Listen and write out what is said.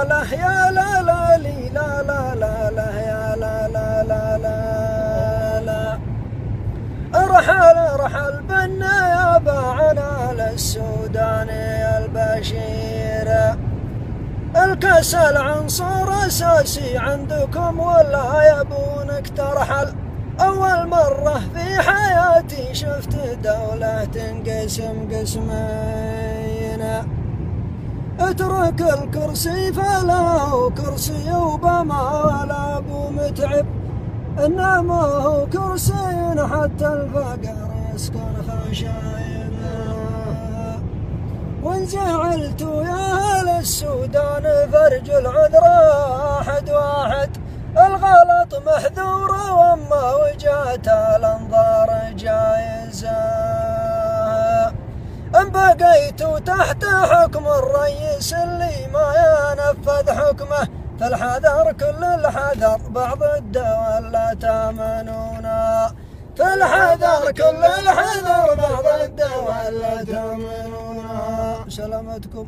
لا يا لا لا لي لا لا لا لا يا لا لا لا لا لا. ارحل بنا يباعنا للسوداني البشير. الكاس العنصر اساسي عندكم ولا يبونك ترحل؟ اول مرة في حياتي شفت دولة تنقسم قسمين. اترك الكرسي فلا هو كرسي وبما ولا ابو متعب، انما هو كرسي حتى الفقر يسكن خشاينه. وان زعلتوا يا اهل السودان فارجوا العذر واحد واحد، الغلط محذور واما وجهت الانظار جايزه. ان بقيتوا تحت حكم الرئيس اللي ما ينفذ حكمه، فالحذر كل الحذر بعض الدول لا تامنونا. فالحذر كل الحذر بعض الدول لا تامنونا. سلامتكم.